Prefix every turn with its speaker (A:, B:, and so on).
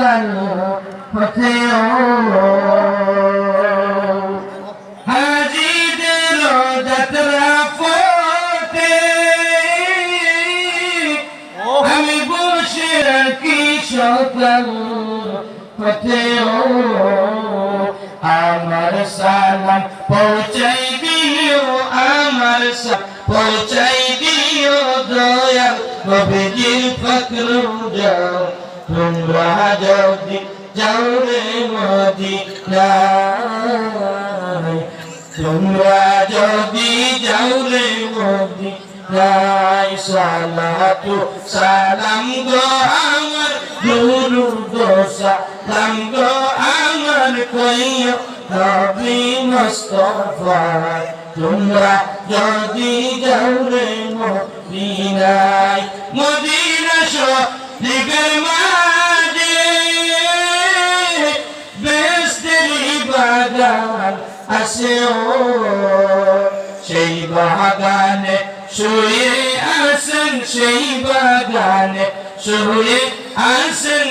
A: চলার পথেও হাজিদের যাত্রা পথে আমি বসে রাখি সকাল পথেও আমার সালাম পৌঁছাই দিও আমার পৌঁছাই দিও দয়াল নবীজির ফকরুল যাও তোমরা যদি যাও রে মদিনায় তোমরা যদি যাও রে মদিনায় সালাতু সালাম গো আমার দুরূদ গো সালাম গো আমার কইও নবী মুস্তাফা তোমরা যদি যাও রে মদিনায় মদিনা শরীফের মাঝে বেহেশতেরি বাগান আছে ও সেই বাগানে শুয়ে আছেন সেই বাগানে শুয়ে আছেন